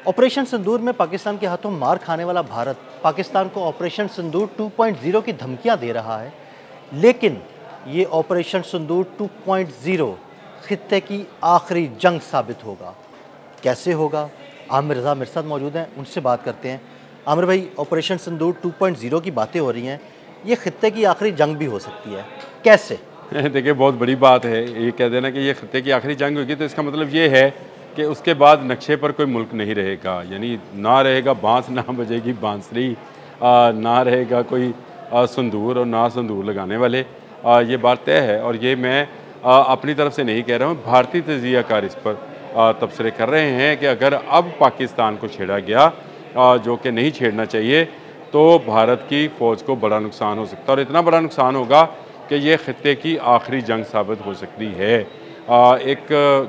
Operation सिंदूर में पाकिस्तान के हाथों मार खाने वाला भारत पाकिस्तान को ऑपरेशन सिंदूर 2.0 की धमकियां दे रहा है, लेकिन ये ऑपरेशन सिंदूर 2.0 खित्ते की आखिरी जंग साबित होगा। कैसे होगा? आमिर रज़ा मेरे साथ मौजूद हैं, उनसे बात करते हैं। आमिर भाई, ऑपरेशन सिंदूर 2.0 की बातें हो रही हैं, ये खित्ते की आखिरी जंग भी हो सकती है, कैसे? देखिए, बहुत बड़ी बात है ये कह देना कि ये खित्ते की आखिरी जंग होगी, तो इसका मतलब ये है कि उसके बाद नक्शे पर कोई मुल्क नहीं रहेगा, यानी ना रहेगा बांस, ना बजेगी बांसुरी, ना रहेगा कोई संदूर और ना संदूर लगाने वाले। ये बात तय है और ये मैं अपनी तरफ से नहीं कह रहा हूँ, भारतीय तजियाकार इस पर तबसरे कर रहे हैं कि अगर अब पाकिस्तान को छेड़ा गया जो कि नहीं छेड़ना चाहिए, तो भारत की फ़ौज को बड़ा नुकसान हो सकता है और इतना बड़ा नुकसान होगा कि ये खित्ते की आखिरी जंग साबित हो सकती है। एक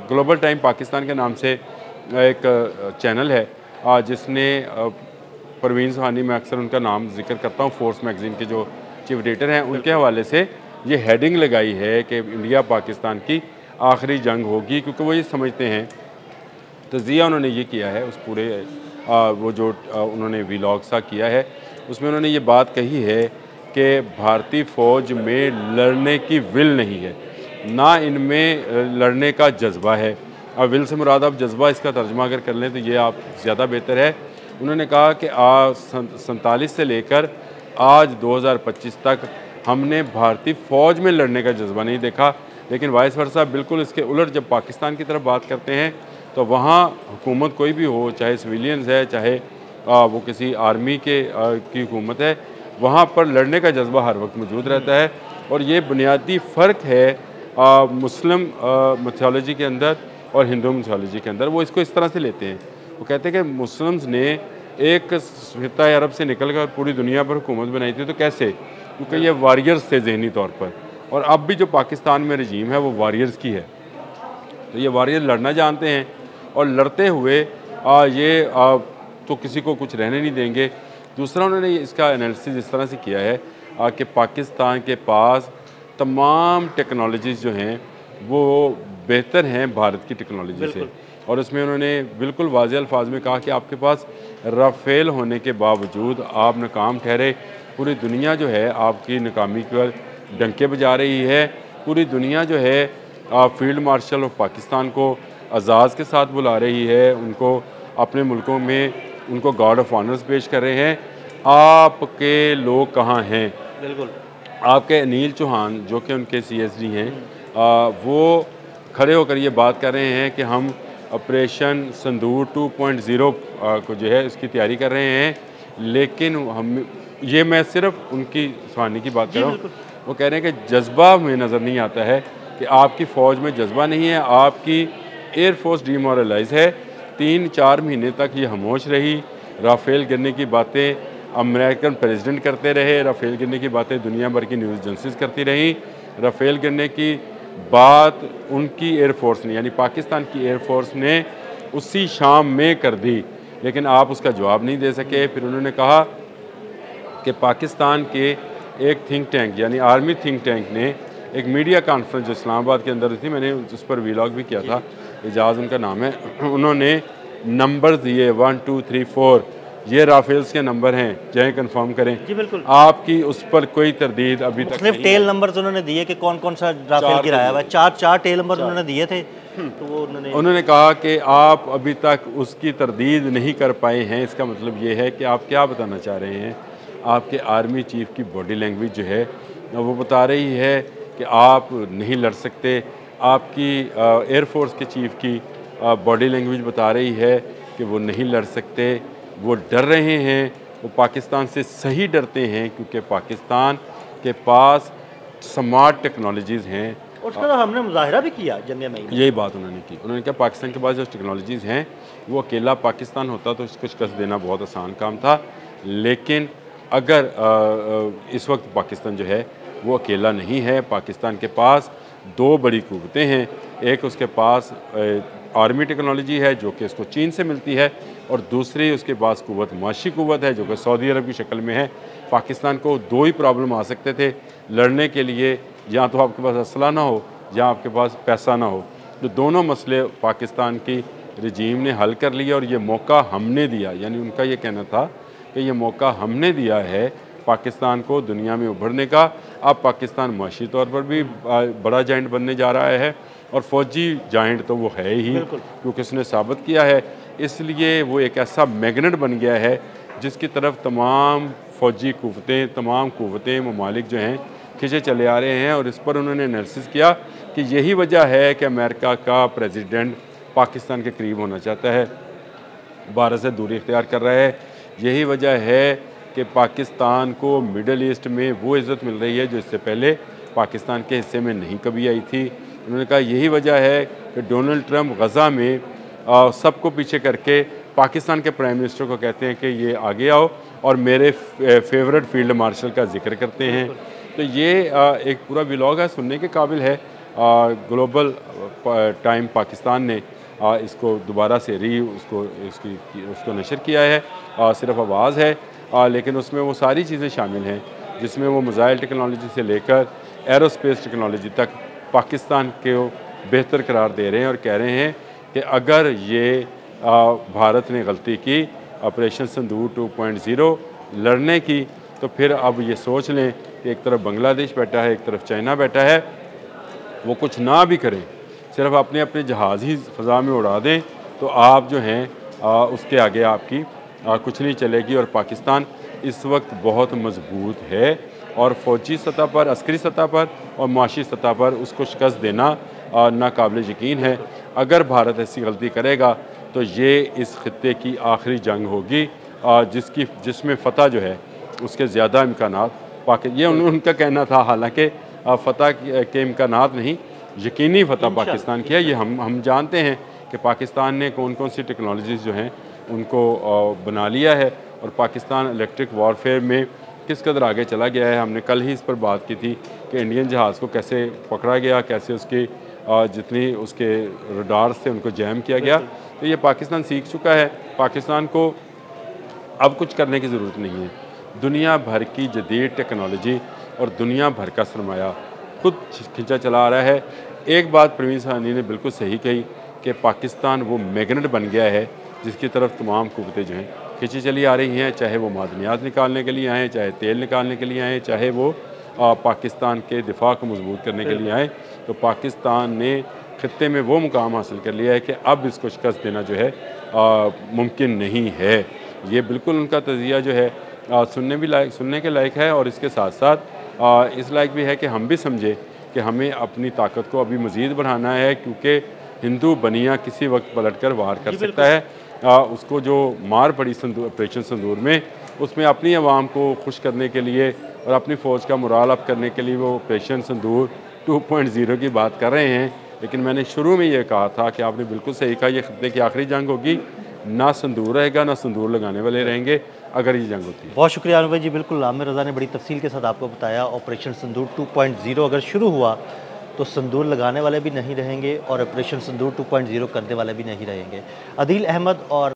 ग्लोबल टाइम पाकिस्तान के नाम से एक चैनल है जिसने परवीन सुहानी, मैं अक्सर उनका नाम जिक्र करता हूँ, फोर्स मैगज़ीन के जो चीफ एडिटर हैं, उनके हवाले से ये हेडिंग लगाई है कि इंडिया पाकिस्तान की आखिरी जंग होगी, क्योंकि वो ये समझते हैं, तज़िया उन्होंने ये किया है उस पूरे वो जो उन्होंने व्लॉग सा किया है, उसमें उन्होंने ये बात कही है कि भारतीय फ़ौज में लड़ने की विल नहीं है, ना इनमें लड़ने का जज्बा है। अब विल से मुराद आप जज्बा इसका तर्जुमा अगर कर लें तो ये आप ज़्यादा बेहतर है। उन्होंने कहा कि 47 से लेकर आज 2025 तक हमने भारतीय फ़ौज में लड़ने का जज्बा नहीं देखा, लेकिन वाइस वर्सा बिल्कुल इसके उलट जब पाकिस्तान की तरफ बात करते हैं तो वहाँ हुकूमत कोई भी हो, चाहे सिविलियंस है, चाहे वो किसी आर्मी की हुकूमत है, वहाँ पर लड़ने का जज्बा हर वक्त मौजूद रहता है। और ये बुनियादी फ़र्क है मुस्लिम मिथोलॉजी के अंदर और हिंदू मिथोलॉजी के अंदर। वो इसको इस तरह से लेते हैं, वो कहते हैं कि मुस्लिम्स ने एक खित्ता अरब से निकल कर पूरी दुनिया पर हुकूमत बनाई थी, तो कैसे? क्योंकि ये वॉरियर्स थे ज़हनी तौर पर, और अब भी जो पाकिस्तान में रजीम है वो वॉरियर्स की है। तो ये वॉरियर लड़ना जानते हैं और लड़ते हुए तो किसी को कुछ रहने नहीं देंगे। दूसरा, उन्होंने इसका एनालिसिस इस तरह से किया है कि पाकिस्तान के पास तमाम टेक्नोलॉजीज़ जो हैं वो बेहतर हैं भारत की टेक्नोलॉजी से, और उसमें उन्होंने बिल्कुल वाज़ेह अल्फाज में कहा कि आपके पास राफेल होने के बावजूद आप नाकाम ठहरे। पूरी दुनिया जो है आपकी नाकामी पर डंके बजा रही है। पूरी दुनिया जो है फील्ड मार्शल ऑफ पाकिस्तान को एजाज़ के साथ बुला रही है, उनको अपने मुल्कों में उनको गार्ड ऑफ ऑनर्स पेश कर रहे हैं। आपके लोग कहाँ हैं? बिल्कुल, आपके अनिल चौहान जो कि उनके CSD हैं, वो खड़े होकर ये बात कर रहे हैं कि हम ऑपरेशन सिंदूर 2.0 को जो है उसकी तैयारी कर रहे हैं, लेकिन हम ये मैं सिर्फ उनकी सुहानी की बात कर रहा हूँ। वो कह रहे हैं कि जज्बा में नज़र नहीं आता है कि आपकी फ़ौज में जज्बा नहीं है, आपकी एयरफोर्स डीमोरलाइज है। 3-4 महीने तक ये खामोश रही। राफेल गिरने की बातें अमेरिकन प्रेसिडेंट करते रहे, राफेल गिरने की बातें दुनिया भर की न्यूज़ एजेंसीज करती रहीं। राफेल गिरने की बात उनकी एयरफोर्स ने, यानी पाकिस्तान की एयरफोर्स ने उसी शाम में कर दी, लेकिन आप उसका जवाब नहीं दे सके। फिर उन्होंने कहा कि पाकिस्तान के एक थिंक टैंक यानी आर्मी थिंक टैंक ने एक मीडिया कॉन्फ्रेंस जो इस्लामाबाद के अंदर थी, मैंने उस पर व्लॉग भी किया था, एजाज़ उनका नाम है, उन्होंने नंबर दिए 1 2 3 4, ये राफेल्स के नंबर हैं, चाहे कंफर्म करें। जी बिल्कुल, आपकी उस पर कोई तरदीद अभी तक सिर्फ टेल नंबर उन्होंने दिए कि कौन कौन सा राफेल गिराया हुआ है। चार टेल नंबर उन्होंने दिए थे, तो वो उन्होंने कहा कि आप अभी तक उसकी तरदीद नहीं कर पाए हैं। इसका मतलब ये है कि आप क्या बताना चाह रहे हैं? आपके आर्मी चीफ की बॉडी लैंग्वेज जो है वो बता रही है कि आप नहीं लड़ सकते। आपकी एयरफोर्स के चीफ की बॉडी लैंग्वेज बता रही है कि वो नहीं लड़ सकते, वो डर रहे हैं। वो पाकिस्तान से सही डरते हैं क्योंकि पाकिस्तान के पास स्मार्ट टेक्नोलॉजीज़ हैं। और उसका तो हमने मुजाहिरा भी किया जंग में। यही बात उन्होंने की। उन्होंने कहा पाकिस्तान के पास जो टेक्नोलॉजीज़ हैं वो अकेला पाकिस्तान होता तो इसको शिकस्त देना बहुत आसान काम था, लेकिन अगर इस वक्त पाकिस्तान जो है वो अकेला नहीं है। पाकिस्तान के पास 2 बड़ी क़ुव्वतें हैं। एक उसके पास आर्मी टेक्नोलॉजी है जो कि इसको चीन से मिलती है, और दूसरी उसके पास क़ुव्वत माशी क़ुव्वत है जो कि सऊदी अरब की शक्ल में है। पाकिस्तान को 2 ही प्रॉब्लम आ सकते थे लड़ने के लिए, या तो आपके पास असला ना हो या आपके पास पैसा ना हो। तो दोनों मसले पाकिस्तान की रजीम ने हल कर लिया और ये मौका हमने दिया, यानी उनका ये कहना था कि ये मौका हमने दिया है पाकिस्तान को दुनिया में उभरने का। अब पाकिस्तान माशी तौर पर भी बड़ा जाइंट बनने जा रहा है और फ़ौजी जाइंट तो वो है ही, क्योंकि उसने साबित किया है। इसलिए वो एक ऐसा मैग्नेट बन गया है जिसकी तरफ तमाम फ़ौजी क़ुव्वतें, तमाम क़ुव्वतें, ममालिक जो हैं खिंचे चले आ रहे हैं। और इस पर उन्होंने एनालिसिस किया कि यही वजह है कि अमेरिका का प्रेसिडेंट पाकिस्तान के करीब होना चाहता है, भारत से दूरी इख्तियार कर रहा है। यही वजह है कि पाकिस्तान को मिडल ईस्ट में वो इज़्ज़त मिल रही है जो इससे पहले पाकिस्तान के हिस्से में नहीं कभी आई थी। उन्होंने कहा यही वजह है कि डोनाल्ड ट्रंप गज़ा में सबको पीछे करके पाकिस्तान के प्राइम मिनिस्टर को कहते हैं कि ये आगे आओ और मेरे फेवरेट फील्ड मार्शल का जिक्र करते हैं। तो ये एक पूरा व्लॉग है, सुनने के काबिल है। ग्लोबल टाइम पाकिस्तान ने इसको दोबारा से उसको नशर किया है। सिर्फ आवाज़ है, लेकिन उसमें वो सारी चीज़ें शामिल हैं जिसमें वो मिसाइल टेक्नोलॉजी से लेकर एरोस्पेस टेक्नोलॉजी तक पाकिस्तान को बेहतर करार दे रहे हैं और कह रहे हैं कि अगर ये भारत ने गलती की ऑपरेशन सिंदूर 2.0 लड़ने की, तो फिर अब ये सोच लें कि एक तरफ बांग्लादेश बैठा है, एक तरफ चाइना बैठा है, वो कुछ ना भी करें, सिर्फ अपने अपने जहाज़ ही फ़ज़ा में उड़ा दें, तो आप जो हैं उसके आगे आपकी कुछ नहीं चलेगी। और पाकिस्तान इस वक्त बहुत मजबूत है और फ़ौजी सतह पर, अस्करी सतह पर और माशी सतह पर उसको शिकस्त देना नाकाबिल यकीन है। अगर भारत ऐसी गलती करेगा तो ये इस खित्ते की आखिरी जंग होगी जिसमें फ़तह जो है उसके ज़्यादा इम्कानात ये उनका कहना था। हालांकि फ़तह के इम्कानात नहीं, यकीनी फ़तह पाकिस्तान की है। ये हम जानते हैं कि पाकिस्तान ने कौन कौन सी टेक्नोलॉजीज़ जो हैं उनको बना लिया है और पाकिस्तान इलेक्ट्रिक वॉरफेयर में किस कदर आगे चला गया है। हमने कल ही इस पर बात की थी कि इंडियन जहाज़ को कैसे पकड़ा गया, कैसे उसकी जितनी उसके रडार्स थे उनको जैम किया गया। तो ये पाकिस्तान सीख चुका है। पाकिस्तान को अब कुछ करने की ज़रूरत नहीं है। दुनिया भर की जदीद टेक्नोलॉजी और दुनिया भर का सरमाया खुद खींचा चला आ रहा है। एक बात परवीन साहनी ने बिल्कुल सही कही कि पाकिस्तान वो मैग्नेट बन गया है जिसकी तरफ तमाम क़ुव्वतें जो हैं खींची चली आ रही हैं, चाहे वो मादनियात निकालने के लिए आएँ, चाहे तेल निकालने के लिए आएँ, चाहे वो पाकिस्तान के दिफा को मजबूत करने के लिए आए। तो पाकिस्तान ने खित्ते में वो मुकाम हासिल कर लिया है कि अब इसको शिकस्त देना जो है मुमकिन नहीं है। ये बिल्कुल उनका तज़िया जो है सुनने के लायक है और इसके साथ साथ इस लायक भी है कि हम भी समझे कि हमें अपनी ताकत को अभी मज़ीद बढ़ाना है, क्योंकि हिंदू बनिया किसी वक्त पलट कर वार कर सकता है। उसको जो मार पड़ी ऑपरेशन सिंदूर में, उसमें अपनी आवाम को खुश करने के लिए और अपनी फ़ौज का मोराल अप करने के लिए वो ऑपरेशन सिंदूर 2.0 की बात कर रहे हैं। लेकिन मैंने शुरू में ये कहा था कि आपने बिल्कुल सही कहा, ये खित्ते की आखिरी जंग होगी। ना सिंदूर रहेगा, ना सिंदूर लगाने वाले रहेंगे अगर ये जंग होती है। बहुत शुक्रिया अनवर जी। बिल्कुल आमिर रज़ा ने बड़ी तफसील के साथ आपको बताया, ऑपरेशन सिंदूर 2.0 अगर शुरू हुआ तो सिंदूर लगाने वाले भी नहीं रहेंगे और ऑपरेशन सिंदूर 2.0 करने वाले भी नहीं रहेंगे। अदील अहमद और